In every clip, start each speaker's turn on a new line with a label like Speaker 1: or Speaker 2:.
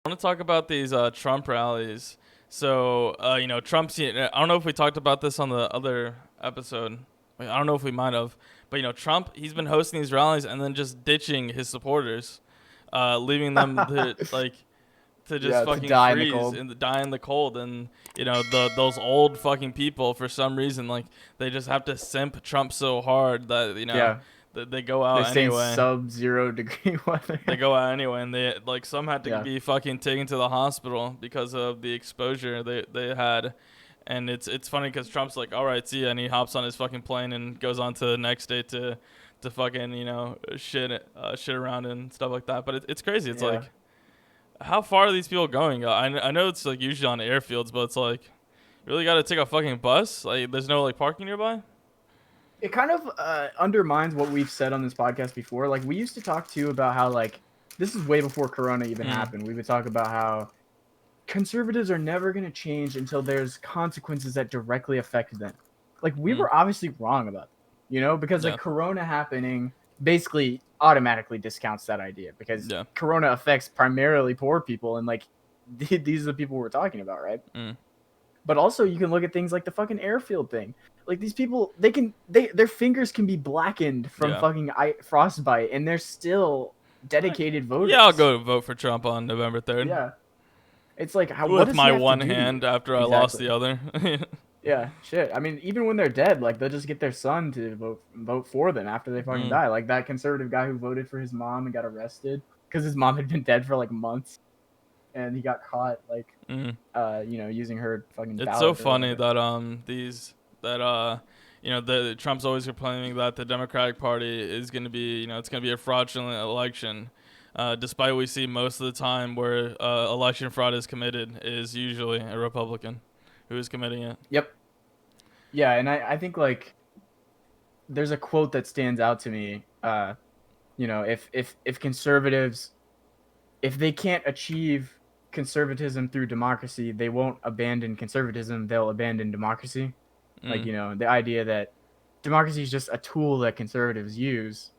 Speaker 1: want to talk about these Trump rallies. So, Trump's. I don't know if we talked about this on the other episode. I don't know if we might have, but Trump. He's been hosting these rallies and then just ditching his supporters, leaving them to just
Speaker 2: Yeah, to
Speaker 1: fucking
Speaker 2: die in the
Speaker 1: freeze
Speaker 2: cold.
Speaker 1: and die in the cold. And those old fucking people, for some reason, like, they just have to simp Trump so hard that
Speaker 2: Yeah,
Speaker 1: that they go
Speaker 2: they
Speaker 1: out
Speaker 2: stay in
Speaker 1: anyway.
Speaker 2: sub-zero degree weather.
Speaker 1: They go out anyway, and they like some had to
Speaker 2: Yeah,
Speaker 1: be fucking taken to the hospital because of the exposure they had. And it's funny because Trump's like, all right, see ya, and he hops on his fucking plane and goes on to the next day to fucking shit around and stuff like that. But it's crazy. It's
Speaker 2: yeah.
Speaker 1: like, how far are these people going? I know it's like usually on airfields, but it's like, you really got to take a fucking bus. Like, there's no like parking nearby.
Speaker 2: It kind of undermines what we've said on this podcast before. Like we used to talk to you about how like this is way before Corona even
Speaker 1: Mm,
Speaker 2: happened. We would talk about how conservatives are never going to change until there's consequences that directly affect them. Like we
Speaker 1: mm,
Speaker 2: were obviously wrong about that, because like
Speaker 1: yeah,
Speaker 2: Corona happening basically automatically discounts that idea because
Speaker 1: yeah,
Speaker 2: Corona affects primarily poor people and like these are the people we're talking about, right?
Speaker 1: mm,
Speaker 2: But also you can look at things like the fucking airfield thing. Like these people, their fingers can be blackened from
Speaker 1: yeah.
Speaker 2: fucking frostbite, and they're still dedicated
Speaker 1: Yeah, I'll
Speaker 2: voters.
Speaker 1: go vote for Trump on November 3rd.
Speaker 2: Yeah, it's like what
Speaker 1: With
Speaker 2: does he
Speaker 1: my
Speaker 2: have to
Speaker 1: one
Speaker 2: do to
Speaker 1: hand
Speaker 2: you
Speaker 1: after I lost the
Speaker 2: exactly?
Speaker 1: other.
Speaker 2: Yeah, shit. I mean, even when they're dead, like they'll just get their son to vote for them after they fucking
Speaker 1: Mm,
Speaker 2: die. Like that conservative guy who voted for his mom and got arrested because his mom had been dead for like months, and he got caught like
Speaker 1: mm.
Speaker 2: using her fucking
Speaker 1: It's so
Speaker 2: ballot or
Speaker 1: funny
Speaker 2: whatever.
Speaker 1: that the Trump's always complaining that the Democratic Party is going to be, it's going to be a fraudulent election. Despite we see most of the time where election fraud is committed is usually a Republican who is committing it.
Speaker 2: Yep. Yeah, and I think like there's a quote that stands out to me. If conservatives, if they can't achieve conservatism through democracy, they won't abandon conservatism. They'll abandon democracy. Like
Speaker 1: Mm,
Speaker 2: the idea that democracy is just a tool that conservatives use,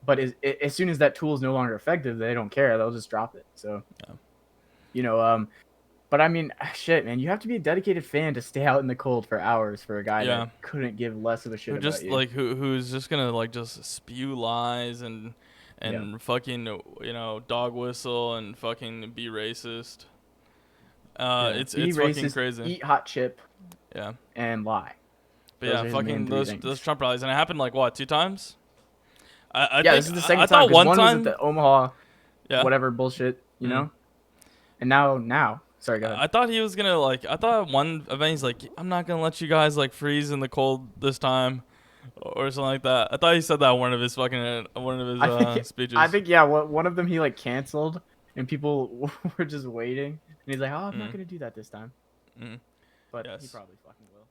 Speaker 2: but as soon as that tool is no longer effective, they don't care. They'll just drop it. So
Speaker 1: yeah.
Speaker 2: you know, um, but I mean, shit, man, you have to be a dedicated fan to stay out in the cold for hours for a guy that
Speaker 1: Yeah.
Speaker 2: couldn't give less of a shit about you.
Speaker 1: Who's just gonna like just spew lies and
Speaker 2: Yeah,
Speaker 1: fucking dog whistle and fucking be racist.
Speaker 2: yeah.
Speaker 1: It's
Speaker 2: Be
Speaker 1: it's fucking
Speaker 2: racist,
Speaker 1: crazy.
Speaker 2: eat hot chip,
Speaker 1: Yeah.
Speaker 2: and lie.
Speaker 1: But
Speaker 2: Those
Speaker 1: yeah,
Speaker 2: are his main
Speaker 1: fucking
Speaker 2: three
Speaker 1: those
Speaker 2: things.
Speaker 1: Trump rallies, and it happened like what, two times? I
Speaker 2: Yeah,
Speaker 1: think
Speaker 2: this is the
Speaker 1: I
Speaker 2: second time
Speaker 1: thought
Speaker 2: because
Speaker 1: one
Speaker 2: one was at
Speaker 1: time.
Speaker 2: the Omaha,
Speaker 1: Yeah.
Speaker 2: whatever bullshit,
Speaker 1: Mm.
Speaker 2: and now. Sorry, go ahead.
Speaker 1: I thought he was gonna like. I thought one event he's like, I'm not gonna let you guys like freeze in the cold this time, or something like that. I thought he said that in one of his
Speaker 2: I think, I
Speaker 1: speeches.
Speaker 2: think, yeah. One of them he like canceled, and people were just waiting, and he's like, "Oh, I'm not
Speaker 1: Mm.
Speaker 2: gonna do that this time,"
Speaker 1: Mm.
Speaker 2: but he
Speaker 1: Yes.
Speaker 2: probably fucking will.